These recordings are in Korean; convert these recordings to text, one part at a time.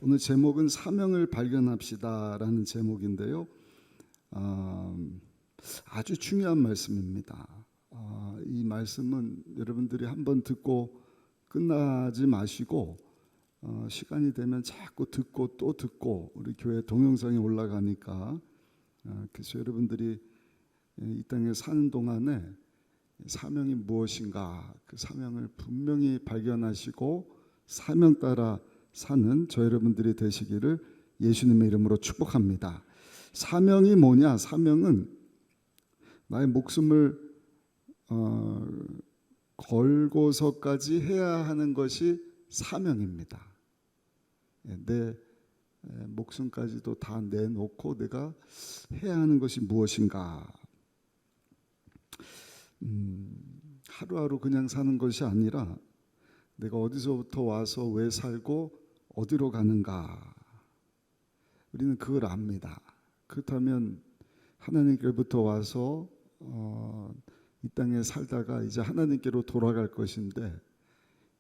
오늘 제목은 사명을 발견합시다라는 제목인데요. 아주 중요한 말씀입니다. 이 말씀은 여러분들이 한번 듣고 끝나지 마시고 시간이 되면 자꾸 듣고 또 듣고 우리 교회 동영상에 올라가니까 그래서 여러분들이 이 땅에 사는 동안에 사명이 무엇인가 그 사명을 분명히 발견하시고 사명 따라 사는 저 여러분들이 되시기를 예수님의 이름으로 축복합니다. 사명이 뭐냐? 사명은 나의 목숨을 걸고서까지 해야 하는 것이 사명입니다. 내 목숨까지도 다 내놓고 내가 해야 하는 것이 무엇인가? 하루하루 그냥 사는 것이 아니라 내가 어디서부터 와서 왜 살고 어디로 가는가? 우리는 그걸 압니다. 그렇다면 하나님께로부터 와서 이 땅에 살다가 이제 하나님께로 돌아갈 것인데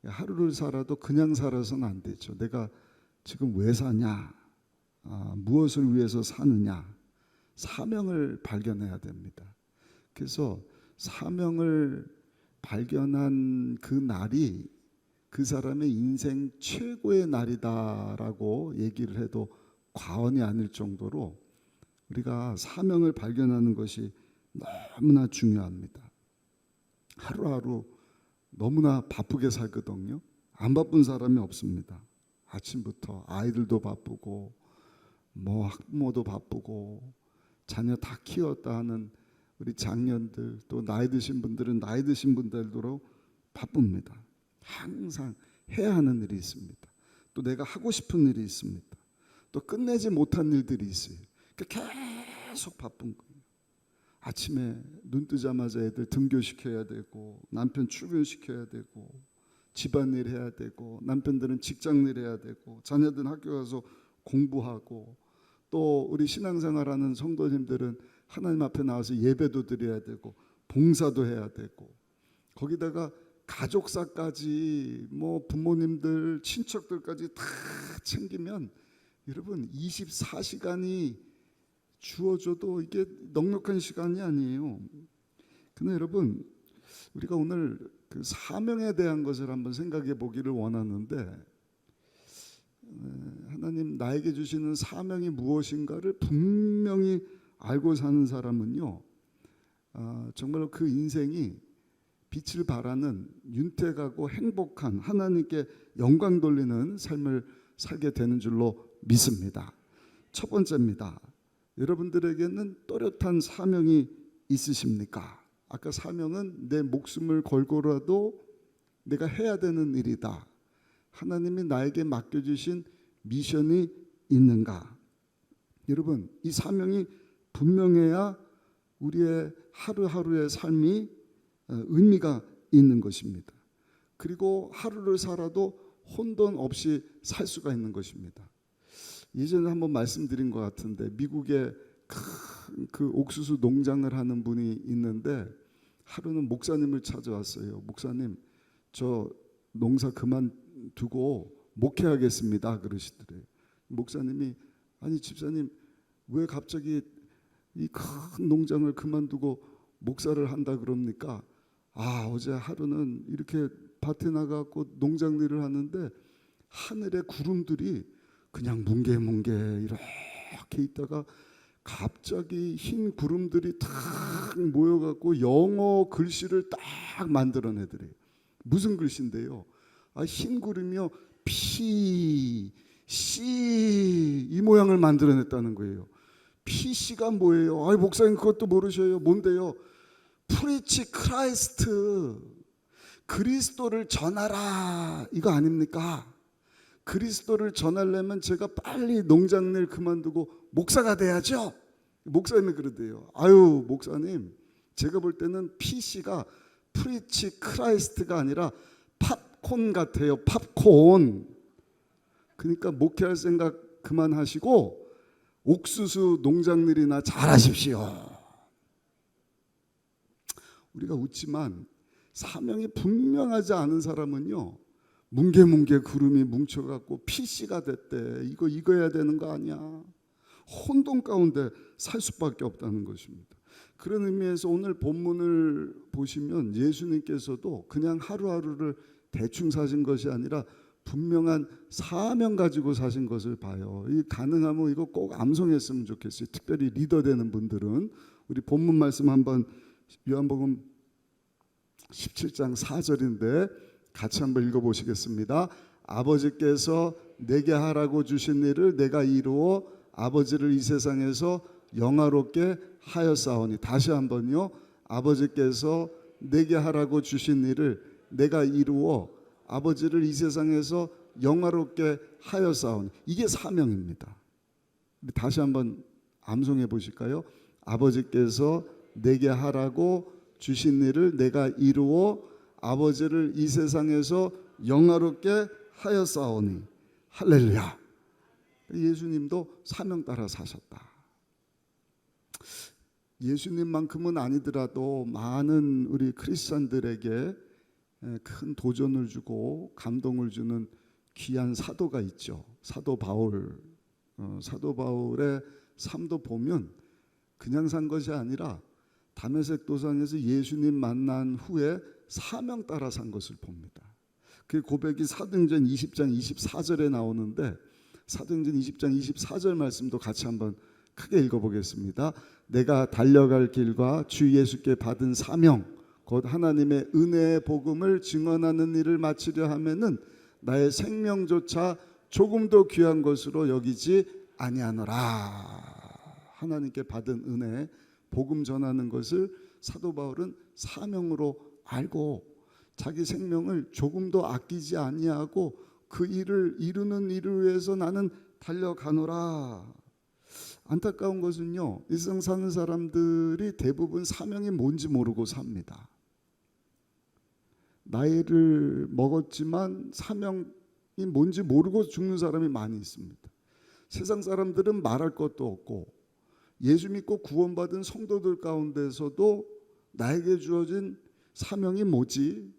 하루를 살아도 그냥 살아서는 안 되죠. 내가 지금 왜 사냐? 무엇을 위해서 사느냐? 사명을 발견해야 됩니다. 그래서 사명을 발견한 그 날이 그 사람의 인생 최고의 날이다라고 얘기를 해도 과언이 아닐 정도로 우리가 사명을 발견하는 것이 너무나 중요합니다. 하루하루 너무나 바쁘게 살거든요. 안 바쁜 사람이 없습니다. 아침부터 아이들도 바쁘고 학부모도 바쁘고 자녀 다 키웠다 하는 우리 장년들 또 나이 드신 분들은 나이 드신 분들도 바쁩니다. 항상 해야 하는 일이 있습니다. 또 내가 하고 싶은 일이 있습니다. 또 끝내지 못한 일들이 있어요. 계속 바쁜 거예요. 아침에 눈 뜨자마자 애들 등교시켜야 되고 남편 출근시켜야 되고 집안일 해야 되고 남편들은 직장일 해야 되고 자녀들은 학교 가서 공부하고 또 우리 신앙생활하는 성도님들은 하나님 앞에 나와서 예배도 드려야 되고 봉사도 해야 되고 거기다가 가족사까지 부모님들 친척들까지 다 챙기면 여러분 24시간이 주어져도 이게 넉넉한 시간이 아니에요. 근데 여러분 우리가 오늘 그 사명에 대한 것을 한번 생각해 보기를 원하는데 하나님 나에게 주시는 사명이 무엇인가를 분명히 알고 사는 사람은요 정말로 그 인생이 빛을 발하는 윤택하고 행복한 하나님께 영광 돌리는 삶을 살게 되는 줄로 믿습니다. 첫 번째입니다. 여러분들에게는 또렷한 사명이 있으십니까? 아까 사명은 내 목숨을 걸고라도 내가 해야 되는 일이다. 하나님이 나에게 맡겨주신 미션이 있는가? 여러분 이 사명이 분명해야 우리의 하루하루의 삶이 의미가 있는 것입니다. 그리고 하루를 살아도 혼돈 없이 살 수가 있는 것입니다. 예전에 한번 말씀드린 것 같은데 미국에 큰 그 옥수수 농장을 하는 분이 있는데 하루는 목사님을 찾아왔어요. 목사님 저 농사 그만두고 목회하겠습니다 그러시더래요. 목사님이 아니 집사님 왜 갑자기 이 큰 농장을 그만두고 목사를 한다 그럽니까? 어제 하루는 이렇게 밭에 나가고 농장 일을 하는데 하늘에 구름들이 그냥 뭉게뭉게 이렇게 있다가 갑자기 흰 구름들이 탁 모여갖고 영어 글씨를 딱 만들어내더래요. 무슨 글씨인데요? 흰 구름이요 P, C 이 모양을 만들어냈다는 거예요. PC가 뭐예요? 목사님 그것도 모르셔요. 뭔데요? 프리치 크라이스트 그리스도를 전하라 이거 아닙니까? 그리스도를 전하려면 제가 빨리 농장일 그만두고 목사가 돼야죠. 목사님이 그러대요. 목사님 제가 볼 때는 PC가 프리치 크라이스트가 아니라 팝콘 같아요. 팝콘. 그러니까 목회할 생각 그만하시고 옥수수 농장일이나 잘하십시오. 우리가 웃지만 사명이 분명하지 않은 사람은요 뭉게뭉게 구름이 뭉쳐갖고 피씨가 됐대. 이거 익어야 되는 거 아니야. 혼돈 가운데 살 수밖에 없다는 것입니다. 그런 의미에서 오늘 본문을 보시면 예수님께서도 그냥 하루하루를 대충 사신 것이 아니라 분명한 사명 가지고 사신 것을 봐요. 이 가능하면 이거 꼭 암송했으면 좋겠어요. 특별히 리더 되는 분들은. 우리 본문 말씀 한번 요한복음 17장 4절인데 같이 한번 읽어보시겠습니다. 아버지께서 내게 하라고 주신 일을 내가 이루어 아버지를 이 세상에서 영화롭게 하였사오니. 다시 한번요. 아버지께서 내게 하라고 주신 일을 내가 이루어 아버지를 이 세상에서 영화롭게 하였사오니. 이게 사명입니다. 다시 한번 암송해 보실까요? 아버지께서 내게 하라고 주신 일을 내가 이루어 아버지를 이 세상에서 영화롭게 하였사오니. 할렐루야. 예수님도 사명 따라 사셨다. 예수님만큼은 아니더라도 많은 우리 크리스찬들에게 큰 도전을 주고 감동을 주는 귀한 사도가 있죠. 사도 바울. 사도 바울의 삶도 보면 그냥 산 것이 아니라 다메섹 도상에서 예수님 만난 후에 사명 따라 산 것을 봅니다. 그 고백이 사도행전 20장 24절에 나오는데 사도행전 20장 24절 말씀도 같이 한번 크게 읽어보겠습니다. 내가 달려갈 길과 주 예수께 받은 사명 곧 하나님의 은혜의 복음을 증언하는 일을 마치려 하면은 나의 생명조차 조금도 귀한 것으로 여기지 아니하노라. 하나님께 받은 은혜 복음 전하는 것을 사도 바울은 사명으로 알고 자기 생명을 조금도 아끼지 아니하고 그 일을 이루는 일을 위해서 나는 달려가노라. 안타까운 것은요, 일상 사는 사람들이 대부분 사명이 뭔지 모르고 삽니다. 나이를 먹었지만 사명이 뭔지 모르고 죽는 사람이 많이 있습니다. 세상 사람들은 말할 것도 없고 예수 믿고 구원받은 성도들 가운데서도 나에게 주어진 사명이 뭐지?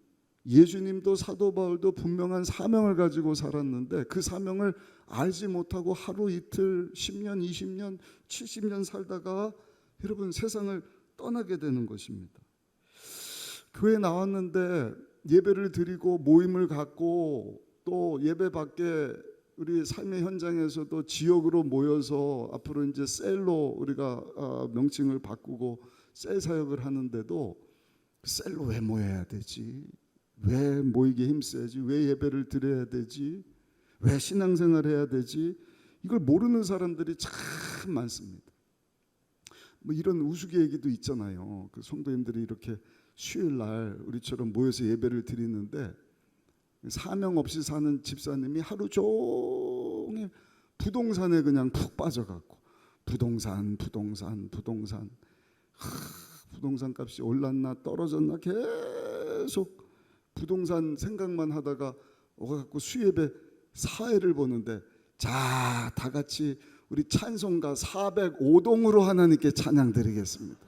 예수님도 사도 바울도 분명한 사명을 가지고 살았는데 그 사명을 알지 못하고 하루 이틀 10년 20년 70년 살다가 여러분 세상을 떠나게 되는 것입니다. 교회 나왔는데 예배를 드리고 모임을 갖고 또 예배 밖에 우리 삶의 현장에서도 지역으로 모여서 앞으로 이제 셀로 우리가 명칭을 바꾸고 셀 사역을 하는데도 셀로 왜 모여야 되지? 왜 모이게 힘써야지? 왜 예배를 드려야 되지? 왜 신앙생활 해야 되지? 이걸 모르는 사람들이 참 많습니다. 뭐 이런 우스개 얘기도 있잖아요. 그 성도님들이 이렇게 수요일 날 우리처럼 모여서 예배를 드리는데 사명 없이 사는 집사님이 하루 종일 부동산에 그냥 푹 빠져갖고 부동산 부동산 값이 올랐나 떨어졌나 계속 부동산 생각만 하다가 오가갖고 수예배 사회를 보는데 자, 다 같이 우리 찬송가 405동으로 하나님께 찬양 드리겠습니다.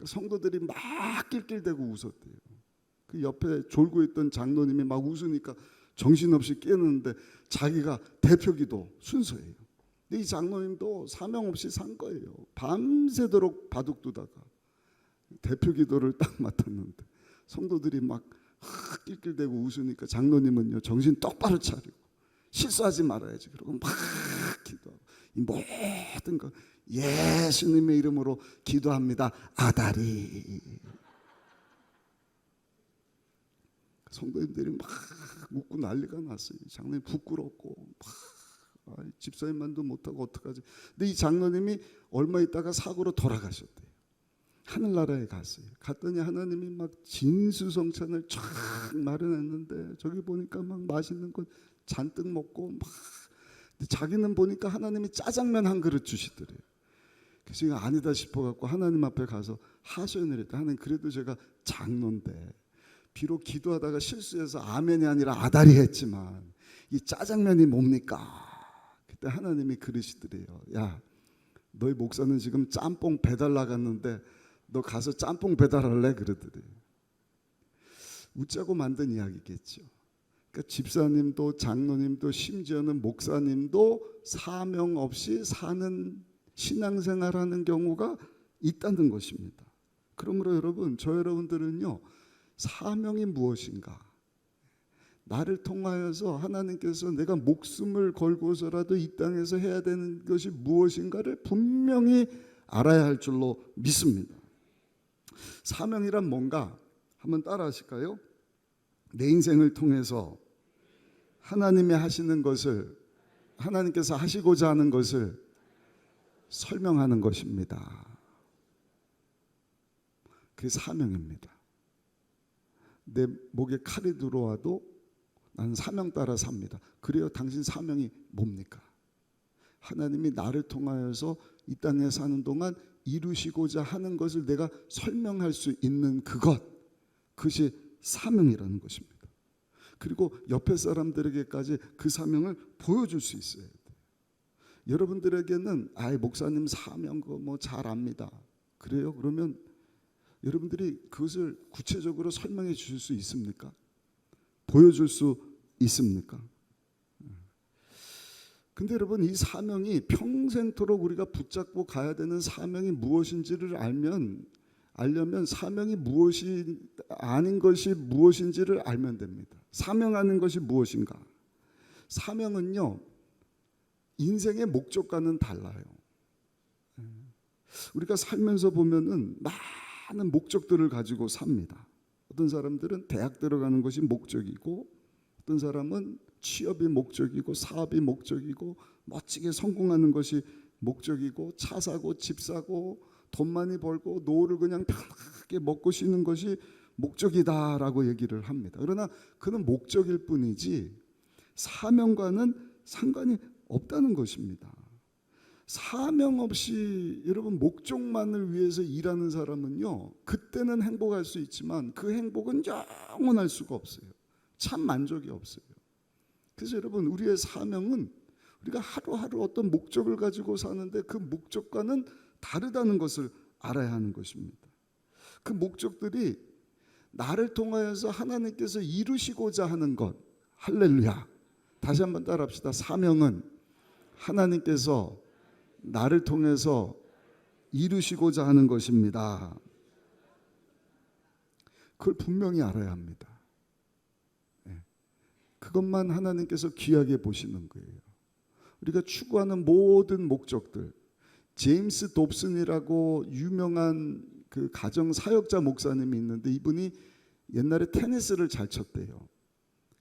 성도들이 막 낄낄대고 웃었대요. 그 옆에 졸고 있던 장로님이 막 웃으니까 정신없이 깨는데 자기가 대표기도 순서예요. 근데 이 장로님도 사명 없이 산 거예요. 밤새도록 바둑 두다가 대표기도를 딱 맡았는데 성도들이 막 낄낄대고 웃으니까 장로님은요 정신 똑바로 차리고 실수하지 말아야지 그러고 막 기도하고 이 모든 거 예수님의 이름으로 기도합니다. 아다리. 성도님들이 막 웃고 난리가 났어요. 장로님 부끄럽고 막 집사님만도 못하고 어떡하지. 근데 이 장로님이 얼마 있다가 사고로 돌아가셨대요. 하늘나라에 갔어요. 갔더니 하나님이 막 진수성찬을 쫙 마련했는데 저기 보니까 막 맛있는 거 잔뜩 먹고 막 근데 자기는 보니까 하나님이 짜장면 한 그릇 주시더래요. 그래서 이거 아니다 싶어갖고 하나님 앞에 가서 하소연을 했다. 하나님 그래도 제가 장로인데 비록 기도하다가 실수해서 아멘이 아니라 아다리 했지만 이 짜장면이 뭡니까? 그때 하나님이 그러시더래요. 야, 너희 목사는 지금 짬뽕 배달 나갔는데 너 가서 짬뽕 배달할래? 그러더래요. 웃자고 만든 이야기겠죠. 그러니까 집사님도 장로님도 심지어는 목사님도 사명 없이 사는 신앙생활하는 경우가 있다는 것입니다. 그러므로 여러분, 저 여러분들은요, 사명이 무엇인가, 나를 통하여서 하나님께서 내가 목숨을 걸고서라도 이 땅에서 해야 되는 것이 무엇인가를 분명히 알아야 할 줄로 믿습니다. 사명이란 뭔가 한번 따라 하실까요? 내 인생을 통해서 하나님이 하시는 것을, 하나님께서 하시고자 하는 것을 설명하는 것입니다. 그게 사명입니다. 내 목에 칼이 들어와도 나는 사명 따라 삽니다. 그래요. 당신 사명이 뭡니까? 하나님이 나를 통하여서 이 땅에 사는 동안 이루시고자 하는 것을 내가 설명할 수 있는 그것이 사명이라는 것입니다. 그리고 옆에 사람들에게까지 그 사명을 보여줄 수 있어야 돼요. 여러분들에게는 목사님 사명 그거 뭐 잘 압니다. 그래요? 그러면 여러분들이 그것을 구체적으로 설명해 주실 수 있습니까? 보여줄 수 있습니까? 근데 여러분, 이 사명이 평생토록 우리가 붙잡고 가야 되는 사명이 무엇인지를 알려면 사명이 무엇이 아닌 것이 무엇인지를 알면 됩니다. 사명하는 것이 무엇인가? 사명은요, 인생의 목적과는 달라요. 우리가 살면서 보면은 많은 목적들을 가지고 삽니다. 어떤 사람들은 대학 들어가는 것이 목적이고, 어떤 사람은 취업이 목적이고, 사업이 목적이고, 멋지게 성공하는 것이 목적이고, 차 사고 집 사고 돈 많이 벌고 노후를 그냥 편하게 먹고 쉬는 것이 목적이다라고 얘기를 합니다. 그러나 그는 목적일 뿐이지 사명과는 상관이 없다는 것입니다. 사명 없이 여러분 목적만을 위해서 일하는 사람은요, 그때는 행복할 수 있지만 그 행복은 영원할 수가 없어요. 참 만족이 없어요. 그래서 여러분, 우리의 사명은 우리가 하루하루 어떤 목적을 가지고 사는데 그 목적과는 다르다는 것을 알아야 하는 것입니다. 그 목적들이 나를 통하여서 하나님께서 이루시고자 하는 것. 할렐루야. 다시 한번 따라합시다. 사명은 하나님께서 나를 통해서 이루시고자 하는 것입니다. 그걸 분명히 알아야 합니다. 그것만 하나님께서 귀하게 보시는 거예요. 우리가 추구하는 모든 목적들, 제임스 dobson이라고 유명한 그 가정 사역자 목사님이 있는데, 이분이 옛날에 테니스를 잘 쳤대요.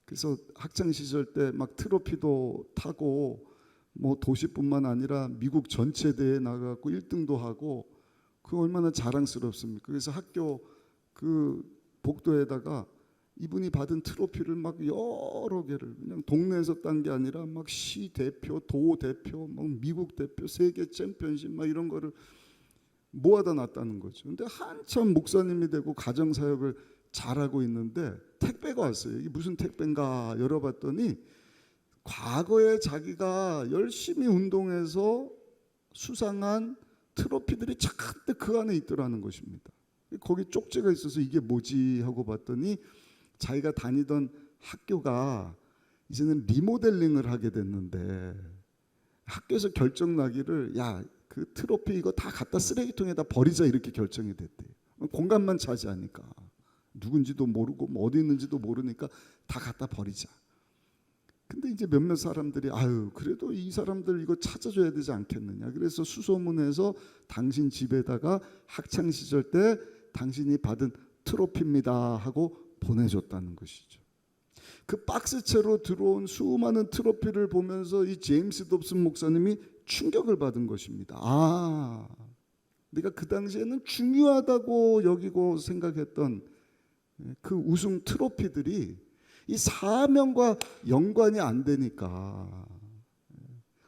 그래서 학창 시절 때 막 트로피도 타고 뭐 도시뿐만 아니라 미국 전체 대회에 나가고 1등도 하고, 그 얼마나 자랑스럽습니까? 그래서 학교 그 복도에다가 이분이 받은 트로피를 막 여러 개를, 그냥 동네에서 딴 게 아니라 막 시 대표, 도 대표, 막 미국 대표, 세계 챔피언십 막 이런 거를 모아다 놨다는 거죠. 근데 한참 목사님이 되고 가정 사역을 잘하고 있는데 택배가 왔어요. 이게 무슨 택배인가 열어봤더니 과거에 자기가 열심히 운동해서 수상한 트로피들이 잔뜩 그 안에 있더라는 것입니다. 거기 쪽지가 있어서 이게 뭐지 하고 봤더니 자기가 다니던 학교가 이제는 리모델링을 하게 됐는데, 학교에서 결정 나기를, 야, 그 트로피 이거 다 갖다 쓰레기통에다 버리자, 이렇게 결정이 됐대요. 공간만 차지하니까, 누군지도 모르고 뭐 어디 있는지도 모르니까 다 갖다 버리자. 근데 이제 몇몇 사람들이 그래도 이 사람들 이거 찾아줘야 되지 않겠느냐, 그래서 수소문해서 당신 집에다가 학창 시절 때 당신이 받은 트로피입니다 하고 보내줬다는 것이죠. 그 박스채로 들어온 수많은 트로피를 보면서 이 제임스 dobson 목사님이 충격을 받은 것입니다. 내가 그 당시에는 중요하다고 여기고 생각했던 그 우승 트로피들이 이 사명과 연관이 안 되니까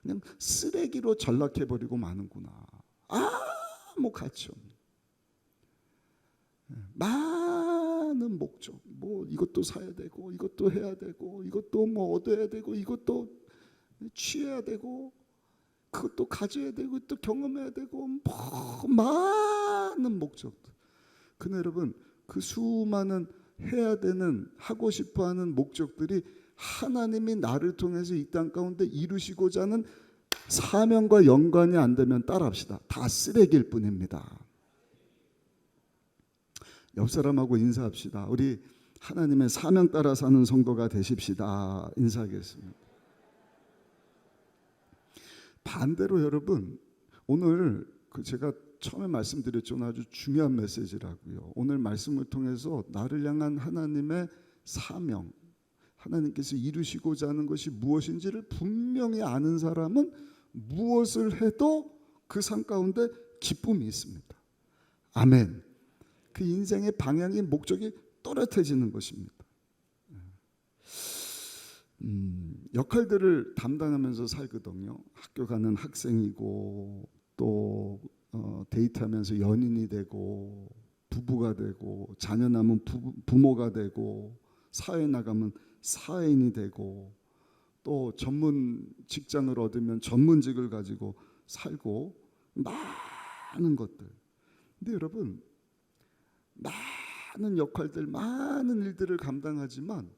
그냥 쓰레기로 전락해버리고 마는구나. 아무 가치 없는 많은 목적, 뭐 이것도 사야 되고 이것도 해야 되고 이것도 뭐 얻어야 되고 이것도 취해야 되고 그것도 가져야 되고 또 경험해야 되고 뭐 많은 목적들. 근데 여러분, 그 수많은 해야 되는, 하고 싶어하는 목적들이 하나님이 나를 통해서 이 땅 가운데 이루시고자 하는 사명과 연관이 안 되면 따라합시다. 다 쓰레기일 뿐입니다. 옆 사람하고 인사합시다. 우리 하나님의 사명 따라 사는 성도가 되십시다. 인사하겠습니다. 반대로 여러분, 오늘 제가 처음에 말씀드렸죠. 아주 중요한 메시지라고요. 오늘 말씀을 통해서 나를 향한 하나님의 사명, 하나님께서 이루시고자 하는 것이 무엇인지를 분명히 아는 사람은 무엇을 해도 그 삶 가운데 기쁨이 있습니다. 아멘. 그 인생의 방향이 목적이 또렷해지는 것입니다. 역할들을 담당하면서 살거든요. 학교 가는 학생이고 또 데이트하면서 연인이 되고 부부가 되고 자녀 낳으면 부모가 되고 사회 나가면 사회인이 되고 또 전문 직장을 얻으면 전문직을 가지고 살고 많은 것들. 근데 여러분 많은 역할들 많은 일들을 감당하지만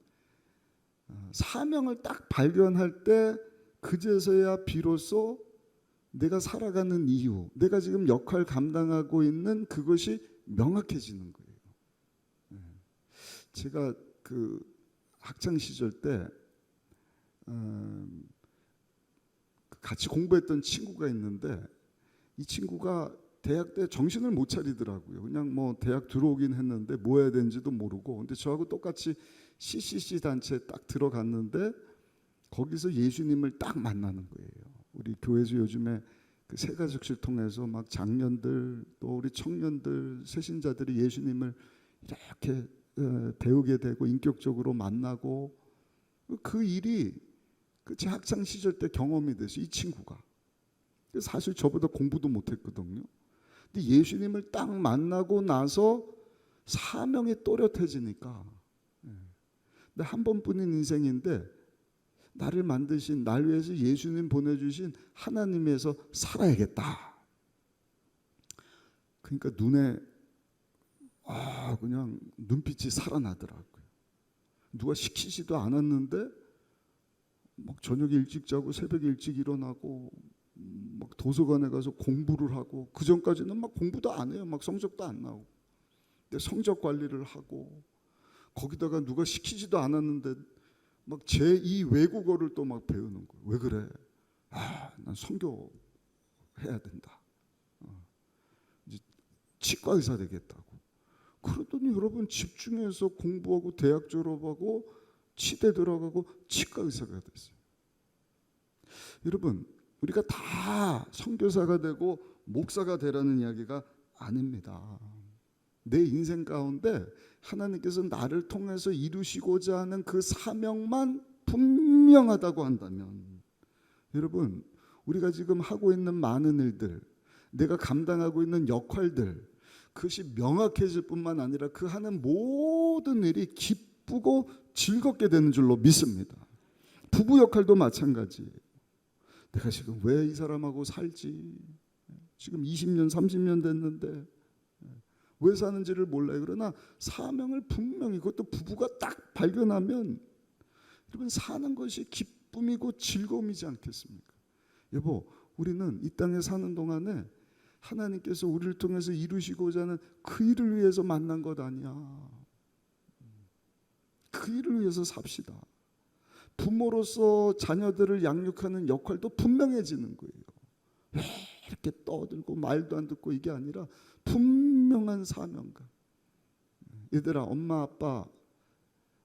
사명을 딱 발견할 때 그제서야 비로소 내가 살아가는 이유, 내가 지금 역할 감당하고 있는 그것이 명확해지는 거예요. 제가 그 학창 시절 때 같이 공부했던 친구가 있는데 이 친구가 대학 때 정신을 못 차리더라고요. 그냥 뭐 대학 들어오긴 했는데 뭐 해야 되는지도 모르고. 근데 저하고 똑같이 CCC 단체에 딱 들어갔는데 거기서 예수님을 딱 만나는 거예요. 우리 교회에서 요즘에 그 새가족실 통해서 막 장년들 또 우리 청년들 새신자들이 예수님을 이렇게 배우게 되고 인격적으로 만나고 그 일이 제 학창 시절 때 경험이 돼서 이 친구가 사실 저보다 공부도 못했거든요. 근데 예수님을 딱 만나고 나서 사명이 또렷해지니까 근데 한 번뿐인 인생인데 나를 만드신 날 위해서 예수님 보내주신 하나님에서 살아야겠다. 그러니까 눈에 그냥 눈빛이 살아나더라고요. 누가 시키지도 않았는데 막 저녁에 일찍 자고 새벽에 일찍 일어나고 막 도서관에 가서 공부를 하고 그 전까지는 막 공부도 안 해요. 막 성적도 안 나오고. 근데 성적 관리를 하고 거기다가 누가 시키지도 않았는데 막 제2 외국어를 또 막 배우는 거예요. 왜 그래? 난 선교 해야 된다. 이제 치과 의사 되겠다고. 그러더니 여러분 집중해서 공부하고 대학 졸업하고 치대 들어가고 치과 의사가 됐어요. 여러분 우리가 다 선교사가 되고 목사가 되라는 이야기가 아닙니다. 내 인생 가운데 하나님께서 나를 통해서 이루시고자 하는 그 사명만 분명하다고 한다면 여러분 우리가 지금 하고 있는 많은 일들 내가 감당하고 있는 역할들 그것이 명확해질 뿐만 아니라 그 하는 모든 일이 기쁘고 즐겁게 되는 줄로 믿습니다. 부부 역할도 마찬가지예요. 내가 지금 왜 이 사람하고 살지? 지금 20년 30년 됐는데 왜 사는지를 몰라요. 그러나 사명을 분명히 그것도 부부가 딱 발견하면 여러분 사는 것이 기쁨이고 즐거움이지 않겠습니까? 여보 우리는 이 땅에 사는 동안에 하나님께서 우리를 통해서 이루시고자 하는 그 일을 위해서 만난 것 아니야. 그 일을 위해서 삽시다. 부모로서 자녀들을 양육하는 역할도 분명해지는 거예요. 왜 이렇게 떠들고 말도 안 듣고 이게 아니라 분명한 사명감. 얘들아 엄마 아빠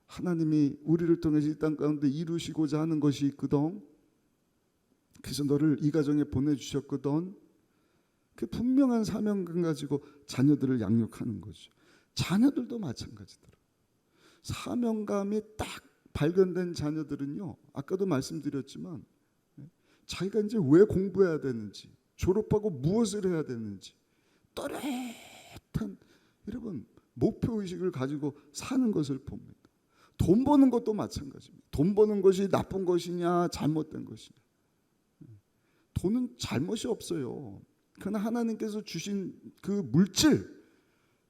하나님이 우리를 통해서 이 땅 가운데 이루시고자 하는 것이 있거든. 그래서 너를 이 가정에 보내주셨거든. 그 분명한 사명감 가지고 자녀들을 양육하는 거죠. 자녀들도 마찬가지더라. 사명감이 딱 발견된 자녀들은요. 아까도 말씀드렸지만 자기가 이제 왜 공부해야 되는지 졸업하고 무엇을 해야 되는지 또렷한 여러분 목표의식을 가지고 사는 것을 봅니다. 돈 버는 것도 마찬가지입니다. 돈 버는 것이 나쁜 것이냐 잘못된 것이냐. 돈은 잘못이 없어요. 그러나 하나님께서 주신 그 물질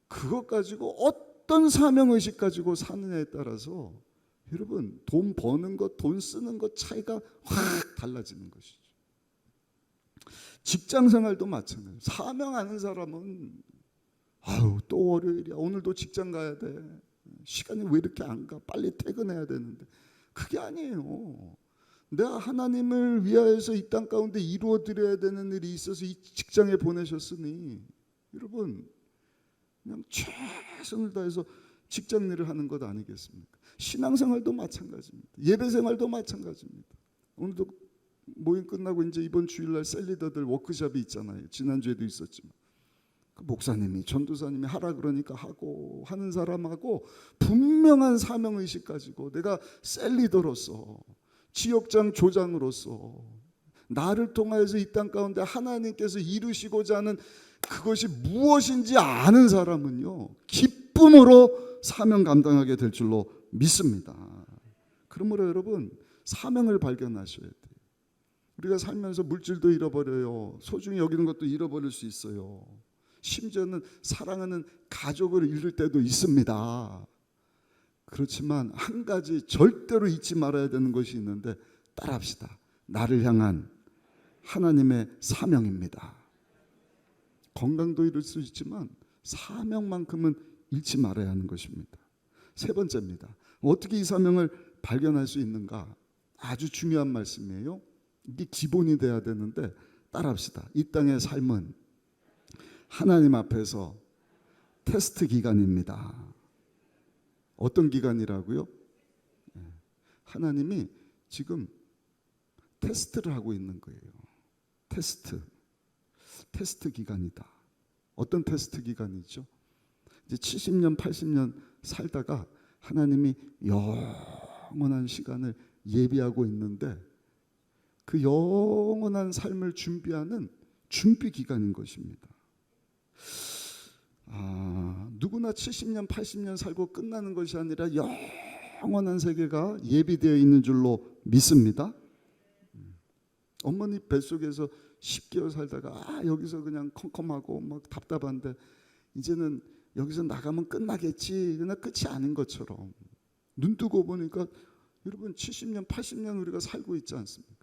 그것 가지고 어떤 사명의식 가지고 사느냐에 따라서 여러분, 돈 버는 것, 돈 쓰는 것 차이가 확 달라지는 것이죠. 직장 생활도 마찬가지예요. 사명하는 사람은 아유, 또 월요일이야. 오늘도 직장 가야 돼. 시간이 왜 이렇게 안 가? 빨리 퇴근해야 되는데. 그게 아니에요. 내가 하나님을 위하여서 이 땅 가운데 이루어 드려야 되는 일이 있어서 이 직장에 보내셨으니 여러분 그냥 최선을 다해서 직장 일을 하는 것 아니겠습니까? 신앙생활도 마찬가지입니다. 예배생활도 마찬가지입니다. 오늘도 모임 끝나고 이제 이번 주일날 셀리더들 워크숍이 있잖아요. 지난주에도 있었지만 그 목사님이 전도사님이 하라 그러니까 하고 하는 사람하고 분명한 사명의식 가지고 내가 셀리더로서 지역장 조장으로서 나를 통하여서 이 땅 가운데 하나님께서 이루시고자 하는 그것이 무엇인지 아는 사람은요 기쁨으로 사명 감당하게 될 줄로 믿습니다. 그러므로 여러분 사명을 발견하셔야 돼요. 우리가 살면서 물질도 잃어버려요. 소중히 여기는 것도 잃어버릴 수 있어요. 심지어는 사랑하는 가족을 잃을 때도 있습니다. 그렇지만 한 가지 절대로 잊지 말아야 되는 것이 있는데 따라합시다. 나를 향한 하나님의 사명입니다. 건강도 잃을 수 있지만 사명만큼은 잃지 말아야 하는 것입니다. 세 번째입니다. 어떻게 이 사명을 발견할 수 있는가? 아주 중요한 말씀이에요. 이게 기본이 돼야 되는데 따라합시다. 이 땅의 삶은 하나님 앞에서 테스트 기간입니다. 어떤 기간이라고요? 하나님이 지금 테스트를 하고 있는 거예요. 테스트 기간이다. 어떤 테스트 기간이죠? 이제 70년, 80년 살다가 하나님이 영원한 시간을 예비하고 있는데 그 영원한 삶을 준비하는 준비 기간인 것입니다. 누구나 70년, 80년 살고 끝나는 것이 아니라 영원한 세계가 예비되어 있는 줄로 믿습니다. 어머니 뱃속에서 10개월 살다가 여기서 그냥 컴컴하고 막 답답한데 이제는 여기서 나가면 끝나겠지. 그러나 끝이 아닌 것처럼 눈 뜨고 보니까 여러분 70년, 80년 우리가 살고 있지 않습니까?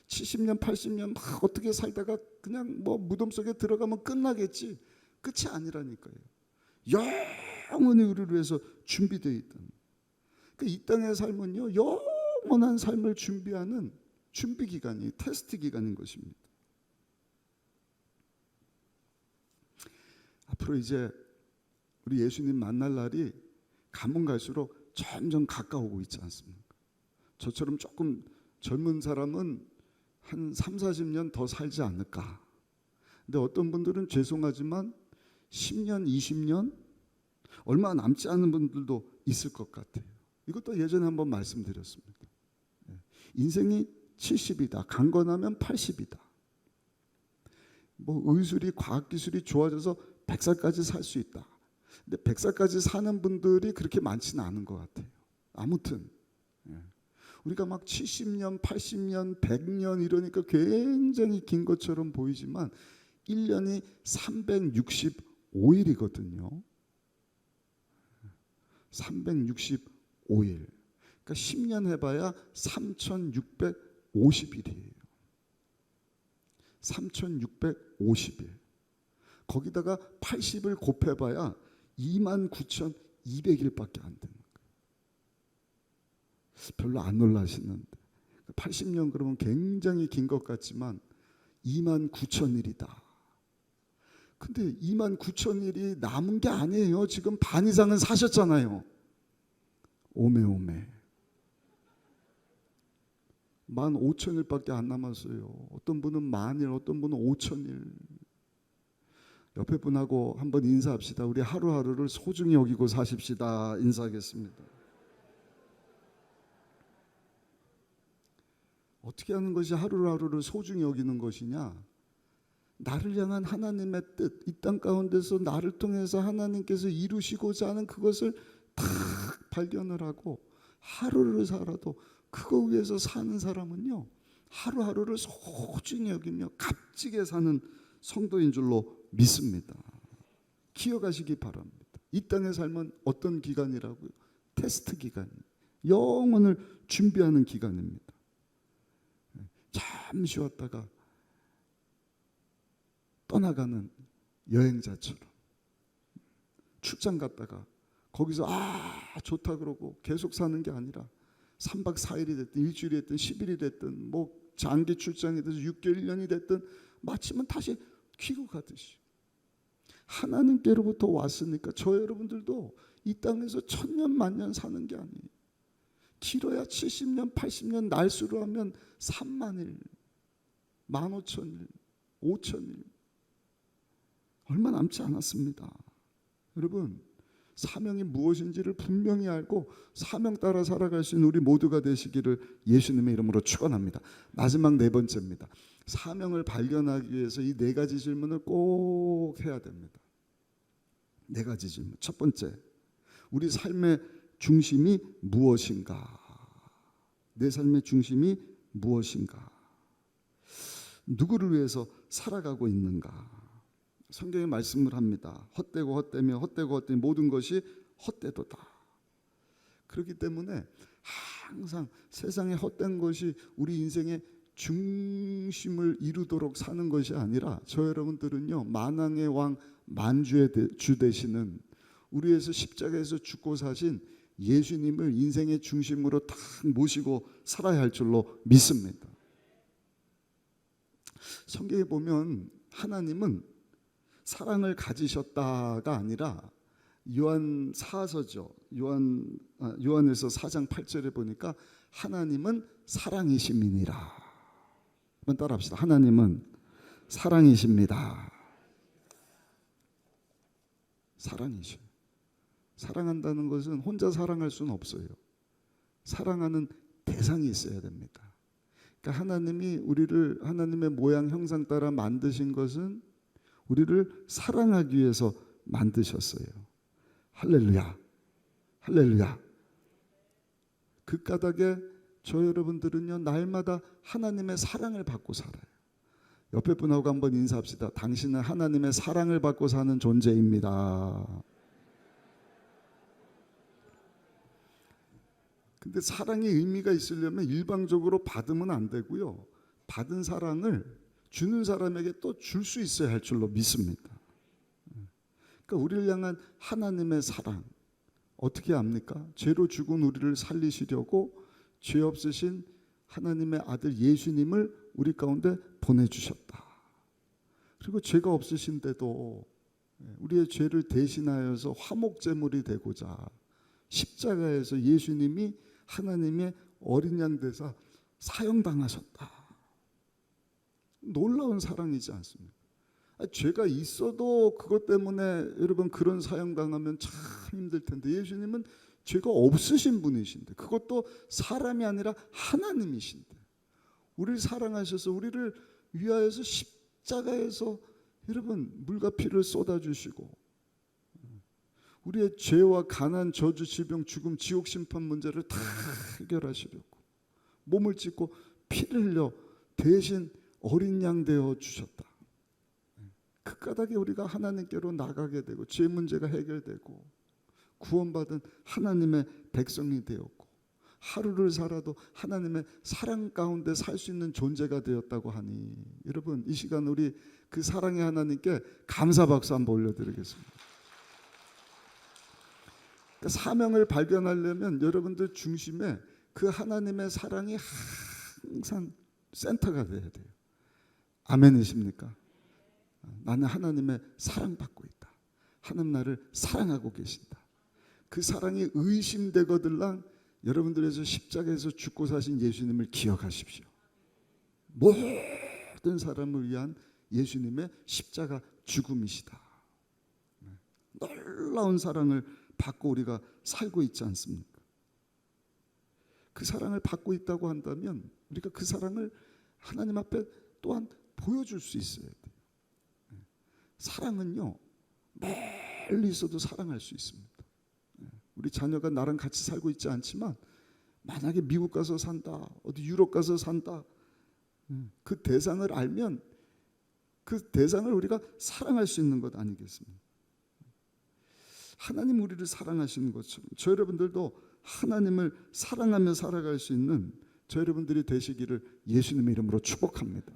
70년, 80년 막 어떻게 살다가 그냥 뭐 무덤 속에 들어가면 끝나겠지. 끝이 아니라니까요. 영원히 우리를 위해서 준비되어 있다는. 이 땅의 삶은요 영원한 삶을 준비하는 준비 기간이 테스트 기간인 것입니다. 앞으로 이제 우리 예수님 만날 날이 가면 갈수록 점점 가까워오고 있지 않습니까? 저처럼 조금 젊은 사람은 한 3, 40년 더 살지 않을까. 근데 어떤 분들은 죄송하지만 10년, 20년 얼마 남지 않은 분들도 있을 것 같아요. 이것도 예전에 한번 말씀드렸습니다. 인생이 70이다. 강건하면 80이다. 뭐 의술이 과학기술이 좋아져서 100살까지 살 수 있다. 근데 100살까지 사는 분들이 그렇게 많지는 않은 것 같아요. 아무튼 우리가 막 70년, 80년, 100년 이러니까 굉장히 긴 것처럼 보이지만 1년이 365일이거든요. 365일. 그러니까 10년 해봐야 3650일이에요. 3650일. 거기다가 80을 곱해봐야 29,200일밖에 안 되는 거예요. 별로 안 놀라시는데 80년 그러면 굉장히 긴 것 같지만 29,000일이다. 근데 29,000일이 남은 게 아니에요. 지금 반 이상은 사셨잖아요. 오메오메. 15,000일밖에 안 남았어요. 어떤 분은 10,000일, 어떤 분은 5,000일. 옆에 분하고 한번 인사합시다. 우리 하루하루를 소중히 여기고 사십시다. 인사하겠습니다. 어떻게 하는 것이 하루하루를 소중히 여기는 것이냐? 나를 향한 하나님의 뜻, 이 땅 가운데서 나를 통해서 하나님께서 이루시고자 하는 그것을 딱 발견을 하고 하루를 살아도 그거 위해서 사는 사람은요 하루하루를 소중히 여기며 값지게 사는 성도인 줄로 믿습니다. 기억하시기 바랍니다. 이 땅의 삶은 어떤 기간이라고요? 테스트 기간이에요. 영혼을 준비하는 기간입니다. 잠시 왔다가 떠나가는 여행자처럼 출장 갔다가 거기서 좋다 그러고 계속 사는 게 아니라 3박 4일이 됐든 일주일이 됐든 10일이 됐든 뭐 장기 출장이 돼서 6개월 1년이 됐든 마치면 다시 귀국하듯이 하나님께로부터 왔으니까 저 여러분들도 이 땅에서 1000년 만년 사는 게 아니에요. 길어야 70년 80년 날수로 하면 3만일 15,000일 5,000일 얼마 남지 않았습니다. 여러분 사명이 무엇인지를 분명히 알고 사명 따라 살아갈 수 있는 우리 모두가 되시기를 예수님의 이름으로 축원합니다. 마지막 네 번째입니다. 사명을 발견하기 위해서 이 네 가지 질문을 꼭 해야 됩니다. 네 가지 질문. 첫 번째, 우리 삶의 중심이 무엇인가? 내 삶의 중심이 무엇인가? 누구를 위해서 살아가고 있는가? 성경에 말씀을 합니다. 헛되고 헛되며 헛되고 헛되며 모든 것이 헛되도다. 그렇기 때문에 항상 세상에 헛된 것이 우리 인생의 중심을 이루도록 사는 것이 아니라 저 여러분들은요 만왕의 왕 만주의 주 되시는 우리에서 십자가에서 죽고 사신 예수님을 인생의 중심으로 딱 모시고 살아야 할 줄로 믿습니다. 성경에 보면 하나님은 사랑을 가지셨다가 아니라 요한사서죠. 요한에서 4장 8절에 보니까 하나님은 사랑이심이니라. 한번 따라합시다. 하나님은 사랑이십니다. 사랑이죠. 사랑한다는 것은 혼자 사랑할 수는 없어요. 사랑하는 대상이 있어야 됩니다. 그러니까 하나님이 우리를 하나님의 모양 형상 따라 만드신 것은 우리를 사랑하기 위해서 만드셨어요. 할렐루야. 할렐루야. 그 까닭에 저 여러분들은요 날마다 하나님의 사랑을 받고 살아요. 옆에 분하고 한번 인사합시다. 당신은 하나님의 사랑을 받고 사는 존재입니다. 근데 사랑의 의미가 있으려면 일방적으로 받으면 안 되고요. 받은 사랑을 주는 사람에게 또 줄 수 있어야 할 줄로 믿습니다. 그러니까 우리를 향한 하나님의 사랑 어떻게 합니까? 죄로 죽은 우리를 살리시려고 죄 없으신 하나님의 아들 예수님을 우리 가운데 보내주셨다. 그리고 죄가 없으신데도 우리의 죄를 대신하여서 화목제물이 되고자 십자가에서 예수님이 하나님의 어린 양 되사 사형당하셨다. 놀라운 사랑이지 않습니까? 죄가 있어도 그것 때문에 여러분 그런 사형당하면 참 힘들 텐데 예수님은 죄가 없으신 분이신데 그것도 사람이 아니라 하나님이신데 우리를 사랑하셔서 우리를 위하여서 십자가에서 여러분 물과 피를 쏟아주시고 우리의 죄와 가난, 저주, 질병, 죽음, 지옥 심판 문제를 다 해결하시려고 몸을 찢고 피를 흘려 대신 어린 양 되어 주셨다. 그 까닭에 우리가 하나님께로 나가게 되고 죄 문제가 해결되고 구원받은 하나님의 백성이 되었고 하루를 살아도 하나님의 사랑 가운데 살 수 있는 존재가 되었다고 하니 여러분 이 시간 우리 그 사랑의 하나님께 감사 박수 한번 올려드리겠습니다. 그러니까 사명을 발견하려면 여러분들 중심에 그 하나님의 사랑이 항상 센터가 돼야 돼요. 아멘이십니까? 나는 하나님의 사랑받고 있다. 하나님 나를 사랑하고 계신다. 그 사랑이 의심되거들랑 여러분들에서 십자가에서 죽고 사신 예수님을 기억하십시오. 모든 사람을 위한 예수님의 십자가 죽음이시다. 놀라운 사랑을 받고 우리가 살고 있지 않습니까? 그 사랑을 받고 있다고 한다면 우리가 그 사랑을 하나님 앞에 또한 보여줄 수 있어야 돼요. 사랑은요 멀리 있어도 사랑할 수 있습니다. 우리 자녀가 나랑 같이 살고 있지 않지만 만약에 미국 가서 산다, 어디 유럽 가서 산다, 그 대상을 알면 그 대상을 우리가 사랑할 수 있는 것 아니겠습니까? 하나님 우리를 사랑하시는 것처럼 저 여러분들도 하나님을 사랑하며 살아갈 수 있는 저 여러분들이 되시기를 예수님의 이름으로 축복합니다.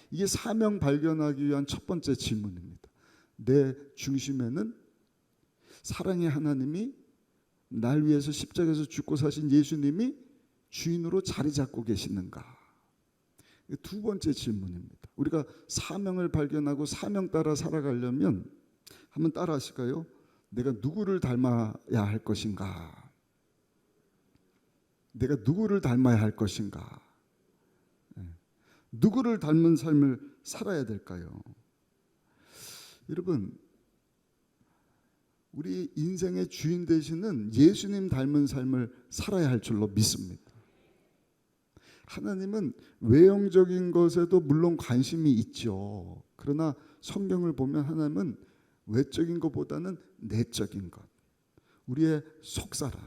이게 사명 발견하기 위한 첫 번째 질문입니다. 내 중심에는 사랑의 하나님이 날 위해서 십자가에서 죽고 사신 예수님이 주인으로 자리 잡고 계시는가? 두 번째 질문입니다. 우리가 사명을 발견하고 사명 따라 살아가려면 한번 따라 하실까요? 내가 누구를 닮아야 할 것인가? 내가 누구를 닮아야 할 것인가? 누구를 닮은 삶을 살아야 될까요? 여러분, 우리 인생의 주인 되시는 예수님 닮은 삶을 살아야 할 줄로 믿습니다. 하나님은 외형적인 것에도 물론 관심이 있죠. 그러나 성경을 보면 하나님은 외적인 것보다는 내적인 것, 우리의 속사람,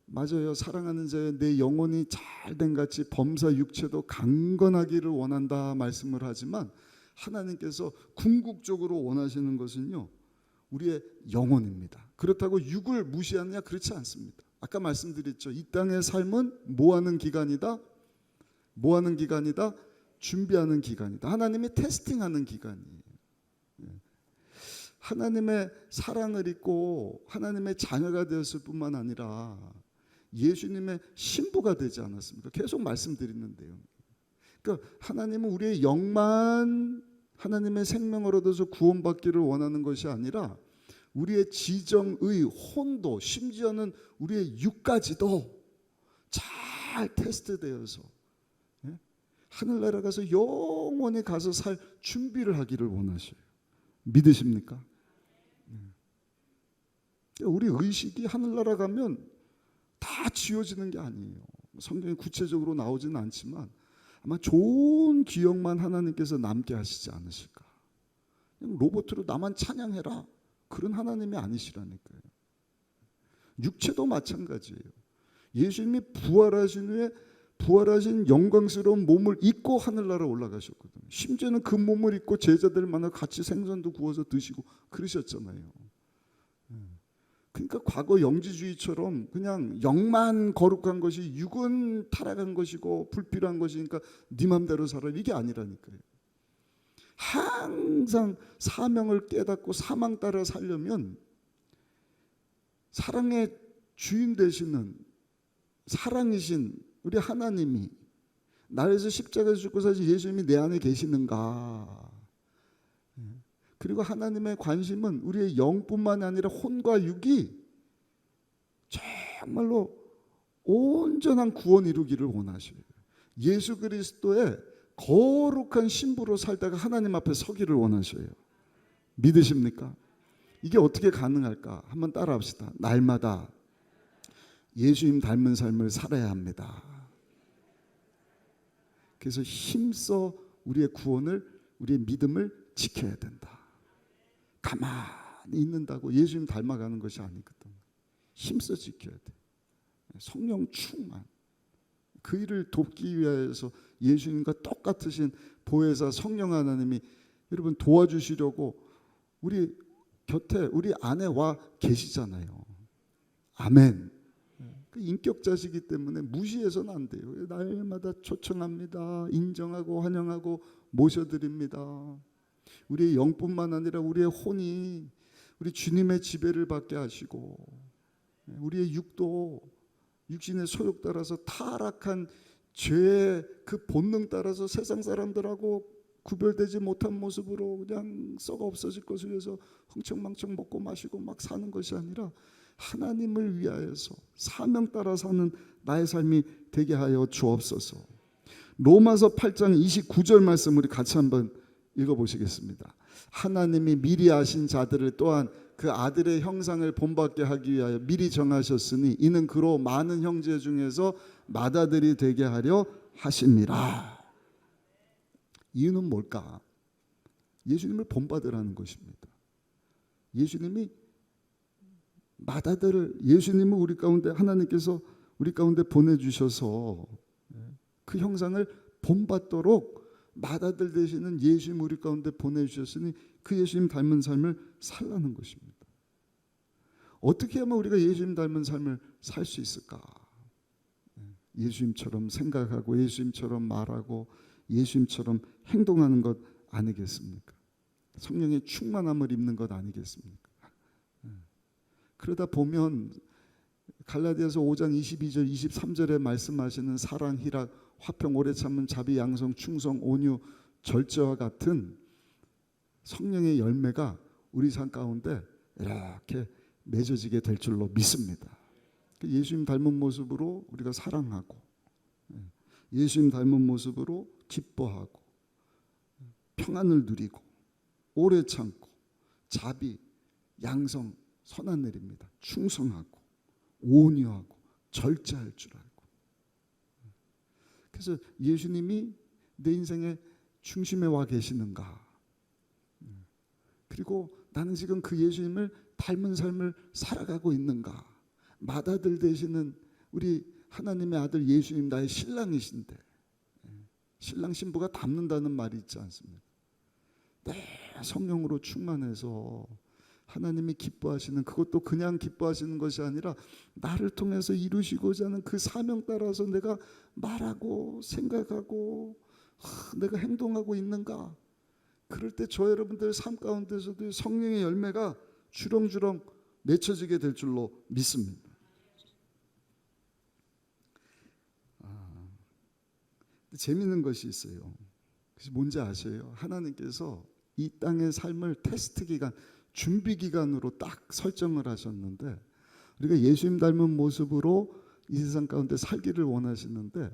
맞아요. 사랑하는 자여 내 영혼이 잘된 같이 범사 육체도 강건하기를 원한다 말씀을 하지만 하나님께서 궁극적으로 원하시는 것은요, 우리의 영혼입니다. 그렇다고 육을 무시하느냐? 그렇지 않습니다. 아까 말씀드렸죠. 이 땅의 삶은 뭐하는 기간이다? 뭐하는 기간이다? 준비하는 기간이다. 하나님이 테스팅하는 기간이에요. 하나님의 사랑을 잊고 하나님의 자녀가 되었을 뿐만 아니라 예수님의 신부가 되지 않았습니까? 계속 말씀드리는데요. 그러니까 하나님은 우리의 영만 하나님의 생명을 얻어서 구원받기를 원하는 것이 아니라 우리의 지정의 혼도, 심지어는 우리의 육까지도 잘 테스트되어서 하늘나라 가서 영원히 가서 살 준비를 하기를 원하셔요. 믿으십니까? 우리 의식이 하늘나라 가면 다 지워지는 게 아니에요. 성경이 구체적으로 나오지는 않지만 아마 좋은 기억만 하나님께서 남게 하시지 않으실까. 그냥 로봇으로 나만 찬양해라, 그런 하나님이 아니시라니까요. 육체도 마찬가지예요. 예수님이 부활하신 후에 부활하신 영광스러운 몸을 입고 하늘나라 올라가셨거든요. 심지어는 그 몸을 입고 제자들만과 같이 생선도 구워서 드시고 그러셨잖아요. 그러니까 과거 영지주의처럼 그냥 영만 거룩한 것이 육은 타락한 것이고 불필요한 것이니까 네 맘대로 살아, 이게 아니라니까요. 항상 사명을 깨닫고 사망 따라 살려면 사랑의 주인 되시는 사랑이신 우리 하나님이 나에서 십자가에서 죽고 사신 예수님이 내 안에 계시는가. 그리고 하나님의 관심은 우리의 영뿐만 아니라 혼과 육이 정말로 온전한 구원 이루기를 원하셔요. 예수 그리스도의 거룩한 신부로 살다가 하나님 앞에 서기를 원하셔요. 믿으십니까? 이게 어떻게 가능할까? 한번 따라합시다. 날마다 예수님 닮은 삶을 살아야 합니다. 그래서 힘써 우리의 구원을, 우리의 믿음을 지켜야 된다. 가만히 있는다고 예수님 닮아가는 것이 아니거든. 힘써 지켜야 돼. 성령 충만. 그 일을 돕기 위해서 예수님과 똑같으신 보혜사 성령 하나님이 여러분 도와주시려고 우리 곁에, 우리 안에 와 계시잖아요. 아멘. 그 인격자시기 때문에 무시해서는 안 돼요. 날마다 초청합니다. 인정하고 환영하고 모셔드립니다. 우리의 영뿐만 아니라 우리의 혼이 우리 주님의 지배를 받게 하시고 우리의 육도 육신의 소욕 따라서 타락한 죄의 그 본능 따라서 세상 사람들하고 구별되지 못한 모습으로 그냥 썩어 없어질 것을 위해서 흥청망청 먹고 마시고 막 사는 것이 아니라 하나님을 위하여서 사명 따라 사는 나의 삶이 되게 하여 주옵소서. 로마서 8장 29절 말씀 우리 같이 한번 읽어보시겠습니다. 하나님이 미리 아신 자들을 또한 그 아들의 형상을 본받게 하기 위하여 미리 정하셨으니 이는 그로 많은 형제 중에서 맏아들이 되게 하려 하심이라. 이유는 뭘까? 예수님을 본받으라는 것입니다. 예수님이 맏아들을, 예수님을 우리 가운데 하나님께서 우리 가운데 보내주셔서 그 형상을 본받도록 맏아들 되시는 예수님 우리 가운데 보내주셨으니 그 예수님 닮은 삶을 살라는 것입니다. 어떻게 하면 우리가 예수님 닮은 삶을 살 수 있을까? 예수님처럼 생각하고 예수님처럼 말하고 예수님처럼 행동하는 것 아니겠습니까? 성령의 충만함을 입는 것 아니겠습니까? 그러다 보면 갈라디아서 5장 22절 23절에 말씀하시는 사랑, 희락, 화평, 오래 참음, 자비, 양성, 충성, 온유, 절제와 같은 성령의 열매가 우리 삶 가운데 이렇게 맺어지게 될 줄로 믿습니다. 예수님 닮은 모습으로 우리가 사랑하고 예수님 닮은 모습으로 기뻐하고 평안을 누리고 오래 참고 자비, 양성, 선한 일입니다. 충성하고 온유하고 절제할 줄 알고. 그래서 예수님이 내 인생의 중심에 와 계시는가? 그리고 나는 지금 그 예수님을 닮은 삶을 살아가고 있는가? 맏아들 되시는 우리 하나님의 아들 예수님 나의 신랑이신데 신랑 신부가 닮는다는 말이 있지 않습니까? 성령으로 충만해서 하나님이 기뻐하시는, 그것도 그냥 기뻐하시는 것이 아니라 나를 통해서 이루시고자 하는 그 사명 따라서 내가 말하고 생각하고 내가 행동하고 있는가? 그럴 때 저 여러분들 삶 가운데서도 성령의 열매가 주렁주렁 맺혀지게 될 줄로 믿습니다. 재미있는 것이 있어요. 그것이 뭔지 아세요? 하나님께서 이 땅의 삶을 테스트 기간, 준비 기간으로 딱 설정을 하셨는데 우리가 예수님 닮은 모습으로 이 세상 가운데 살기를 원하시는데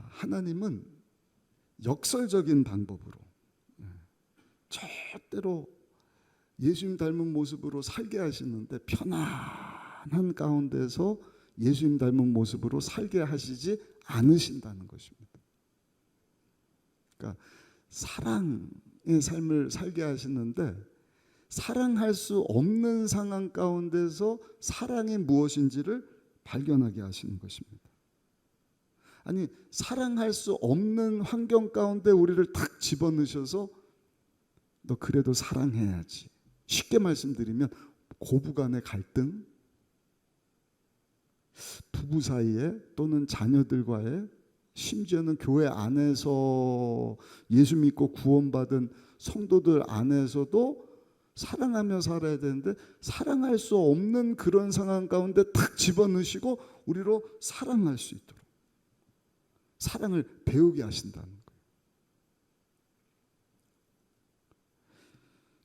하나님은 역설적인 방법으로 절대로 예수님 닮은 모습으로 살게 하시는데 편안한 가운데서 예수님 닮은 모습으로 살게 하시지 않으신다는 것입니다. 그러니까 사랑의 삶을 살게 하시는데 사랑할 수 없는 상황 가운데서 사랑이 무엇인지를 발견하게 하시는 것입니다. 아니, 사랑할 수 없는 환경 가운데 우리를 탁 집어넣으셔서 너 그래도 사랑해야지. 쉽게 말씀드리면 고부간의 갈등, 부부 사이에 또는 자녀들과의, 심지어는 교회 안에서 예수 믿고 구원받은 성도들 안에서도 사랑하며 살아야 되는데 사랑할 수 없는 그런 상황 가운데 탁 집어넣으시고 우리로 사랑할 수 있도록 사랑을 배우게 하신다는 거예요.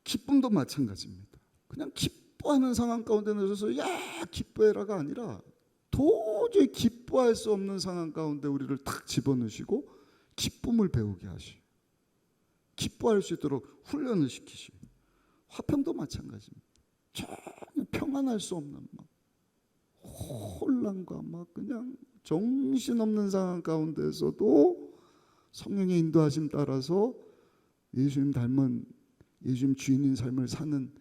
기쁨도 마찬가지입니다. 그냥 기뻐하는 상황 가운데 넣어서 야 기뻐해라가 아니라 도저히 기뻐할 수 없는 상황 가운데 우리를 탁 집어넣으시고 기쁨을 배우게 하시고 기뻐할 수 있도록 훈련을 시키시고, 화평도 마찬가지입니다. 전혀 평안할 수 없는 막 혼란과 막 그냥 정신없는 상황 가운데서도 성령의 인도하심 따라서 예수님 닮은 예수님 주인인 삶을 사는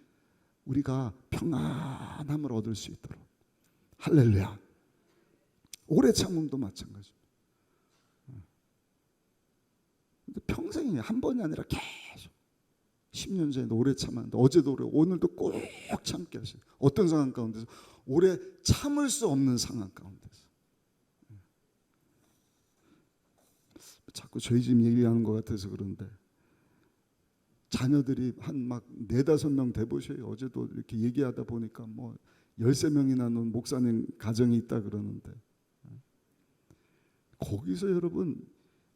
우리가 평안함을 얻을 수 있도록. 할렐루야. 오래 참음도 마찬가지입니다. 근데 평생이 한 번이 아니라 계속 10년 전에도 오래 참았는데 어제도 오래, 오늘도 꼭 참게 하시는, 어떤 상황 가운데서 오래 참을 수 없는 상황 가운데서. 자꾸 저희 집 얘기하는 것 같아서 그런데 자녀들이 한 막 4-5명 돼보셔요. 어제도 이렇게 얘기하다 보니까 뭐 13명이나 놓은 목사님 가정이 있다 그러는데 거기서 여러분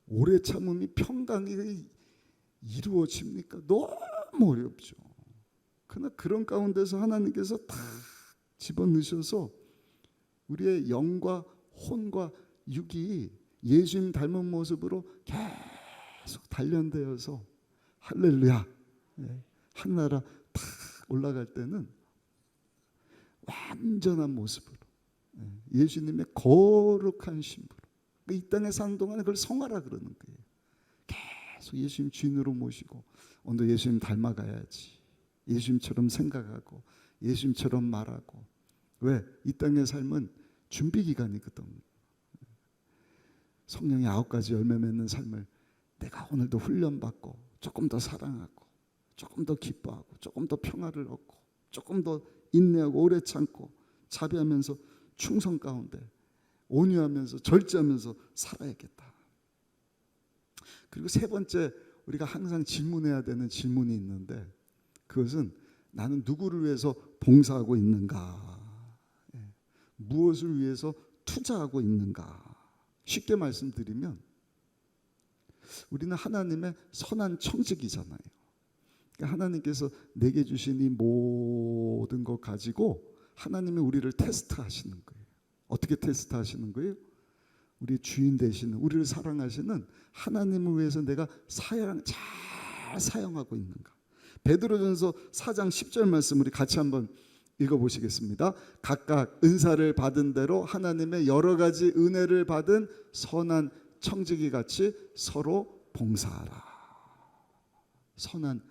오래 참음이 평강이 이루어집니까? 너무 어렵죠. 그러나 그런 가운데서 하나님께서 다 집어넣으셔서 우리의 영과 혼과 육이 예수님 닮은 모습으로 계속 단련되어서 할렐루야, 하늘나라 탁 올라갈 때는 완전한 모습으로 예수님의 거룩한 신부로 이 땅에 사는 동안에 그걸 성화라 그러는 거예요. 계속 예수님 주인으로 모시고 오늘 예수님 닮아가야지, 예수님처럼 생각하고 예수님처럼 말하고. 왜? 이 땅의 삶은 준비 기간이거든. 성령의 9가지 열매 맺는 삶을 내가 오늘도 훈련받고 조금 더 사랑하고 조금 더 기뻐하고 조금 더 평화를 얻고 조금 더 인내하고 오래 참고 자비하면서 충성 가운데 온유하면서 절제하면서 살아야겠다. 그리고 세 번째, 우리가 항상 질문해야 되는 질문이 있는데, 그것은 나는 누구를 위해서 봉사하고 있는가? 무엇을 위해서 투자하고 있는가? 쉽게 말씀드리면 우리는 하나님의 선한 청지기잖아요. 그러니까 하나님께서 내게 주신 이 모든 것 가지고 하나님이 우리를 테스트하시는 거예요. 어떻게 테스트하시는 거예요? 우리 주인 되시는, 우리를 사랑하시는 하나님을 위해서 내가 잘 사용하고 있는가. 베드로전서 4장 10절 말씀 우리 같이 한번 읽어보시겠습니다. 각각 은사를 받은 대로 하나님의 여러 가지 은혜를 받은 선한 청지기 같이 서로 봉사하라. 선한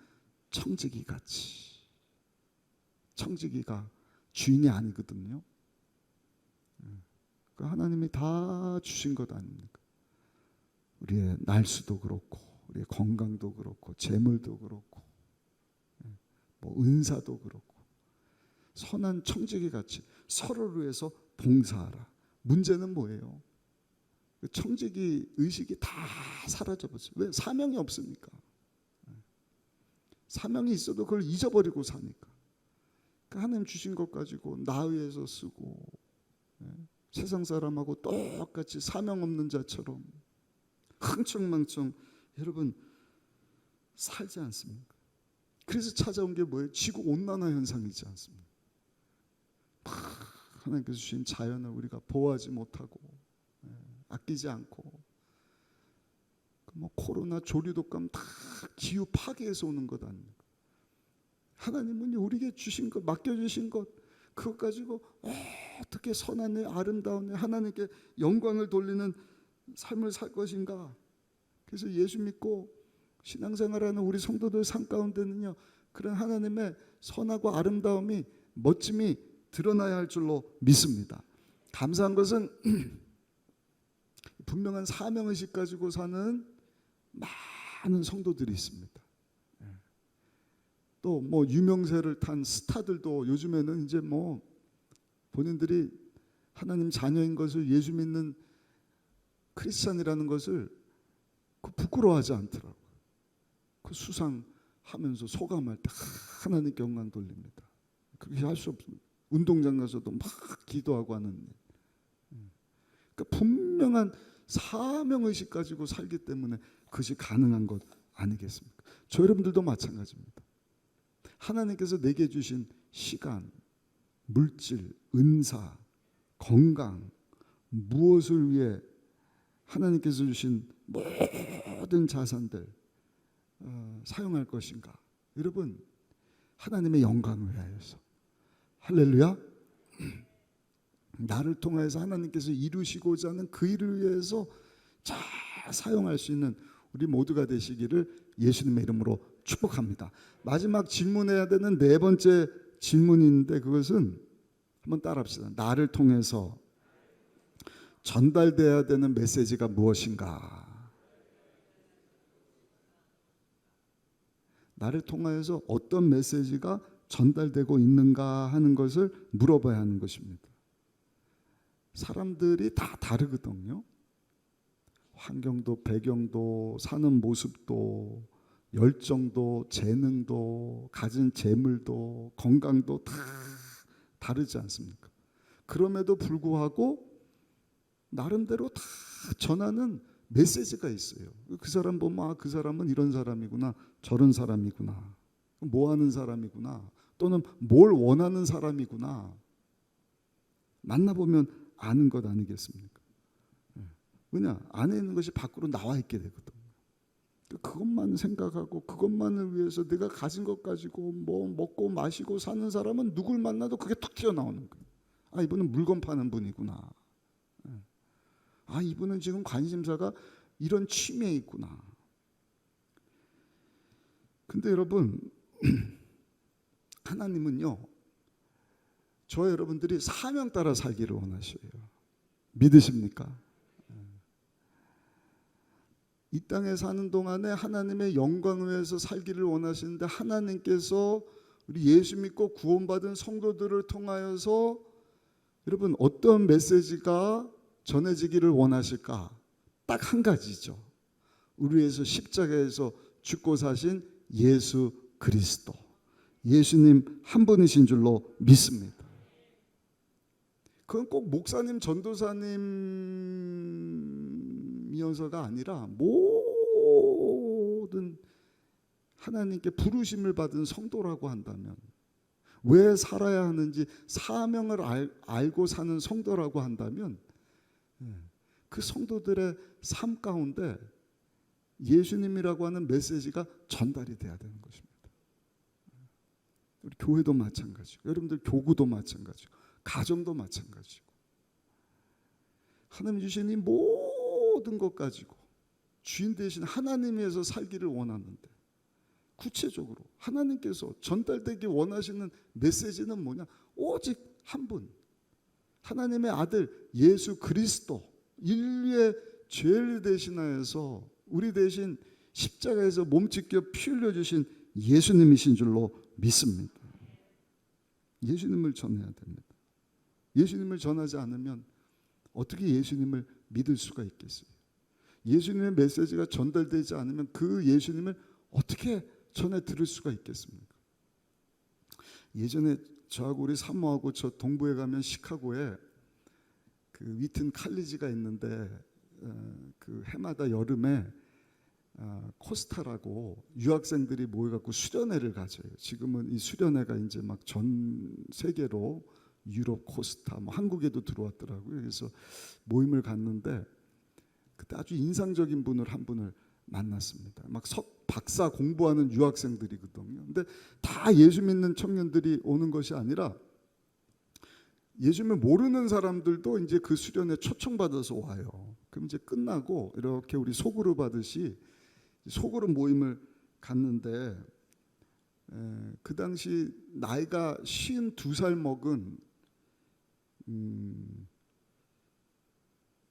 청지기 같이. 청지기가 주인이 아니거든요. 하나님이 다 주신 것 아닙니까? 우리의 날수도 그렇고, 우리의 건강도 그렇고, 재물도 그렇고, 뭐 은사도 그렇고, 선한 청지기 같이 서로를 위해서 봉사하라. 문제는 뭐예요? 청지기 의식이 다 사라져버렸어요. 왜? 사명이 없으니까. 사명이 있어도 그걸 잊어버리고 사니까. 그러니까 하나님 주신 것 가지고 나 위해서 쓰고, 세상 사람하고 똑같이 사명 없는 자처럼 흥청망청 여러분 살지 않습니까? 그래서 찾아온 게 뭐예요? 지구온난화 현상이지 않습니까? 하나님께서 주신 자연을 우리가 보호하지 못하고 아끼지 않고, 뭐 코로나 조류독감 다 기후 파괴에서 오는 것 아닙니까? 하나님은 우리에게 주신 것, 맡겨주신 것, 그것 가지고 어떻게 선한 일, 아름다운 일, 하나님께 영광을 돌리는 삶을 살 것인가. 그래서 예수 믿고 신앙생활하는 우리 성도들 삶 가운데는요, 그런 하나님의 선하고 아름다움이, 멋짐이 드러나야 할 줄로 믿습니다. 감사한 것은 분명한 사명의식 가지고 사는 많은 성도들이 있습니다. 또 뭐 유명세를 탄 스타들도 요즘에는 이제 뭐 본인들이 하나님 자녀인 것을, 예수 믿는 크리스찬이라는 것을 부끄러워하지 않더라고요. 그 수상하면서 소감할 때 하나님께 영광 돌립니다. 그렇게 할 수 없습니다. 운동장 가서도 막 기도하고 하는 일. 그러니까 분명한 사명의식 가지고 살기 때문에 그것이 가능한 것 아니겠습니까? 저 여러분들도 마찬가지입니다. 하나님께서 내게 주신 시간, 물질, 은사, 건강, 무엇을 위해 하나님께서 주신 모든 자산들 사용할 것인가? 여러분, 하나님의 영광을 위하여서. 할렐루야. 나를 통해서 하나님께서 이루시고자 하는 그 일을 위해서 잘 사용할 수 있는 우리 모두가 되시기를 예수님의 이름으로 축복합니다. 마지막 질문해야 되는 네 번째 질문인데, 그것은 한번 따라합시다. 나를 통해서 전달돼야 되는 메시지가 무엇인가? 나를 통하여서 어떤 메시지가 전달되고 있는가 하는 것을 물어봐야 하는 것입니다. 사람들이 다 다르거든요. 환경도, 배경도, 사는 모습도, 열정도, 재능도, 가진 재물도, 건강도 다 다르지 않습니까? 그럼에도 불구하고 나름대로 다 전하는 메시지가 있어요. 그 사람 보면 그 사람은 이런 사람이구나, 저런 사람이구나, 뭐 하는 사람이구나, 또는 뭘 원하는 사람이구나. 만나보면 아는 것 아니겠습니까? 왜냐? 안에 있는 것이 밖으로 나와 있게 되거든요. 그것만 생각하고 그것만을 위해서 내가 가진 것 가지고 뭐 먹고 마시고 사는 사람은 누굴 만나도 그게 툭 튀어나오는 거예요. 아, 이분은 물건 파는 분이구나. 아, 이분은 지금 관심사가 이런 취미에 있구나. 근데 여러분, 하나님은요, 저 여러분들이 사명 따라 살기를 원하셔요. 믿으십니까? 이 땅에 사는 동안에 하나님의 영광을 위해서 살기를 원하시는데, 하나님께서 우리 예수 믿고 구원받은 성도들을 통하여서 여러분 어떤 메시지가 전해지기를 원하실까? 딱 한 가지죠. 우리 위해서 십자가에서 죽고 사신 예수 그리스도, 예수님 한 분이신 줄로 믿습니다. 그건 꼭 목사님, 전도사님이어서가 아니라 모든 하나님께 부르심을 받은 성도라고 한다면, 왜 살아야 하는지 사명을 알고 사는 성도라고 한다면 그 성도들의 삶 가운데 예수님이라고 하는 메시지가 전달이 돼야 되는 것입니다. 우리 교회도 마찬가지고, 여러분들 교구도 마찬가지고, 가정도 마찬가지고, 하나님 주신 이 모든 것 가지고 주인 되신 하나님 위해서 살기를 원하는데, 구체적으로 하나님께서 전달되기 원하시는 메시지는 뭐냐? 오직 한 분, 하나님의 아들 예수 그리스도, 인류의 죄를 대신하여서 우리 대신 십자가에서 몸찢겨 피 흘려주신 예수님이신 줄로 믿습니다. 예수님을 전해야 됩니다. 예수님을 전하지 않으면 어떻게 예수님을 믿을 수가 있겠어요? 예수님의 메시지가 전달되지 않으면 그 예수님을 어떻게 전해 들을 수가 있겠습니까? 예전에 저하고 우리 사모하고 저 동부에 가면 시카고에 그 위튼 칼리지가 있는데 그 해마다 여름에 코스타라고 유학생들이 모여갖고 수련회를 가져요. 지금은 이 수련회가 이제 막 전 세계로 유럽 코스타, 뭐 한국에도 들어왔더라고요. 그래서 모임을 갔는데 그때 아주 인상적인 분을 한 분을 만났습니다. 막 박사 공부하는 유학생들이거든요. 근데 다 예수 믿는 청년들이 오는 것이 아니라 예수님을 모르는 사람들도 이제 그 수련회 초청받아서 와요. 그럼 이제 끝나고 이렇게 우리 소그룹 하듯이 소그룹 모임을 갔는데 그 당시 나이가 52살 먹은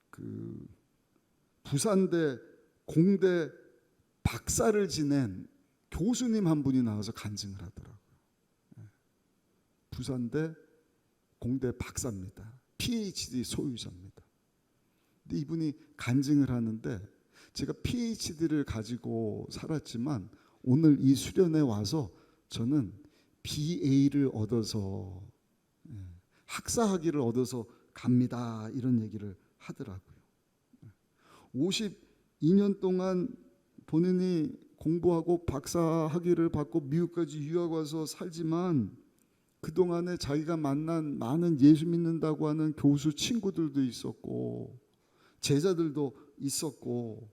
그 부산대 공대 박사를 지낸 교수님 한 분이 나와서 간증을 하더라고요. 부산대 공대 박사입니다. PhD 소유자입니다. 근데 이분이 간증을 하는데, 제가 PhD를 가지고 살았지만 오늘 이 수련회 와서 저는 BA를 얻어서 학사학위를 얻어서 갑니다. 이런 얘기를 하더라고요. 52년 동안 본인이 공부하고 박사 학위를 받고 미국까지 유학 와서 살지만 그동안에 자기가 만난 많은 예수 믿는다고 하는 교수 친구들도 있었고 제자들도 있었고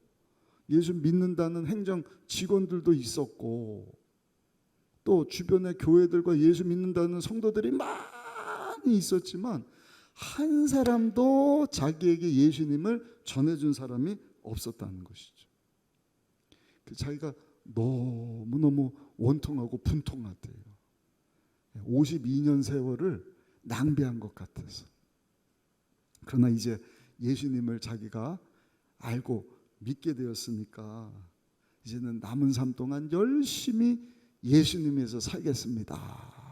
예수 믿는다는 행정 직원들도 있었고 또 주변의 교회들과 예수 믿는다는 성도들이 많이 있었지만 한 사람도 자기에게 예수님을 전해준 사람이 없었다는 것이죠. 자기가 너무너무 원통하고 분통하대요. 52년 세월을 낭비한 것 같아서. 그러나 이제 예수님을 자기가 알고 믿게 되었으니까 이제는 남은 삶 동안 열심히 예수님에서 살겠습니다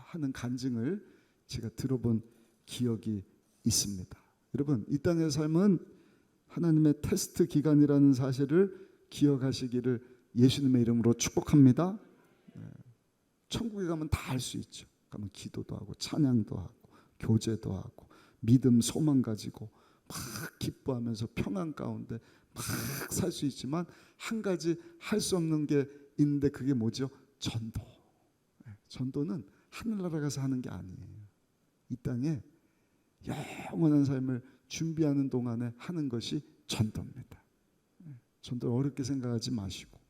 하는 간증을 제가 들어본 기억이 있습니다. 여러분, 이 땅의 삶은 하나님의 테스트 기간이라는 사실을 기억하시기를 예수님의 이름으로 축복합니다. 천국에 가면 다 할 수 있죠. 가면 기도도 하고 찬양도 하고 교제도 하고 믿음 소망 가지고 막 기뻐하면서 평안 가운데 막 살 수 있지만 한 가지 할 수 없는 게 있는데 그게 뭐죠? 전도. 전도는 하늘나라 가서 하는 게 아니에요. 이 땅에 영원한 삶을 준비하는 동안에 하는 것이 전도입니다. 전도를 어렵게 생각하지 마시고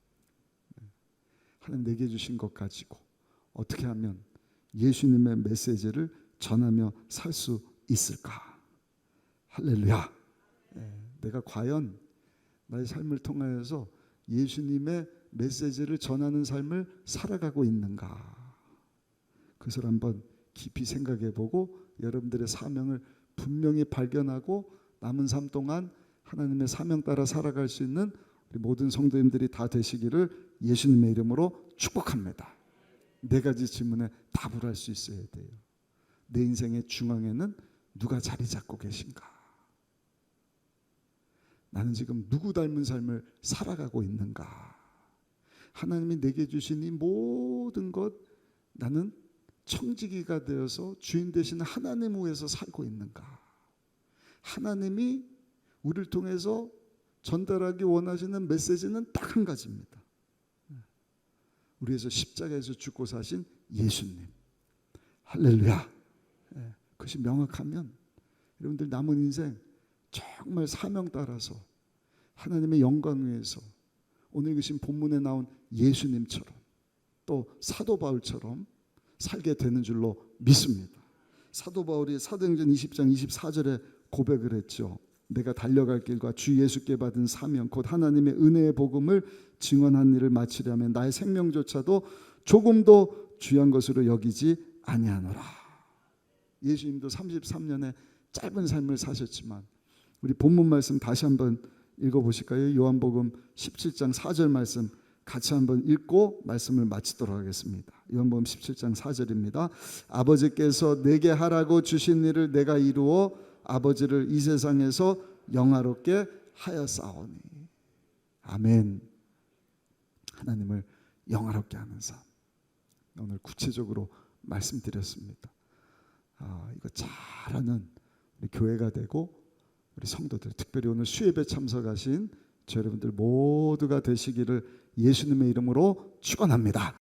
하나님 내게 주신 것 가지고 어떻게 하면 예수님의 메시지를 전하며 살 수 있을까? 할렐루야. 내가 과연 나의 삶을 통하여서 예수님의 메시지를 전하는 삶을 살아가고 있는가? 그것을 한번 깊이 생각해보고 여러분들의 사명을 분명히 발견하고 남은 삶 동안 하나님의 사명 따라 살아갈 수 있는 우리 모든 성도님들이 다 되시기를 예수님의 이름으로 축복합니다. 네 가지 질문에 답을 할 수 있어야 돼요. 내 인생의 중앙에는 누가 자리 잡고 계신가? 나는 지금 누구 닮은 삶을 살아가고 있는가? 하나님이 내게 주신 이 모든 것, 나는 청지기가 되어서 주인 되시는 하나님 위해서 살고 있는가? 하나님이 우리를 통해서 전달하기 원하시는 메시지는 딱 한 가지입니다. 우리 위해서 십자가에서 죽고 사신 예수님. 할렐루야. 그것이 명확하면 여러분들 남은 인생 정말 사명 따라서 하나님의 영광 위해서 오늘 계신 본문에 나온 예수님처럼 또 사도 바울처럼 살게 되는 줄로 믿습니다. 사도 바울이 사도행전 20장 24절에 고백을 했죠. 내가 달려갈 길과 주 예수께 받은 사명 곧 하나님의 은혜의 복음을 증언한 일을 마치려면 나의 생명조차도 조금도 귀한 것으로 여기지 아니하노라. 예수님도 33년의 짧은 삶을 사셨지만 우리 본문 말씀 다시 한번 읽어보실까요? 요한복음 17장 4절 말씀 같이 한번 읽고 말씀을 마치도록 하겠습니다. 요한복음 17장 4절입니다. 아버지께서 내게 하라고 주신 일을 내가 이루어 아버지를 이 세상에서 영화롭게 하였사오니. 아멘. 하나님을 영화롭게 하는 삶, 오늘 구체적으로 말씀드렸습니다. 이거 잘하는 우리 교회가 되고 우리 성도들, 특별히 오늘 수예배 참석하신 저 여러분들 모두가 되시기를 예수님의 이름으로 축원합니다.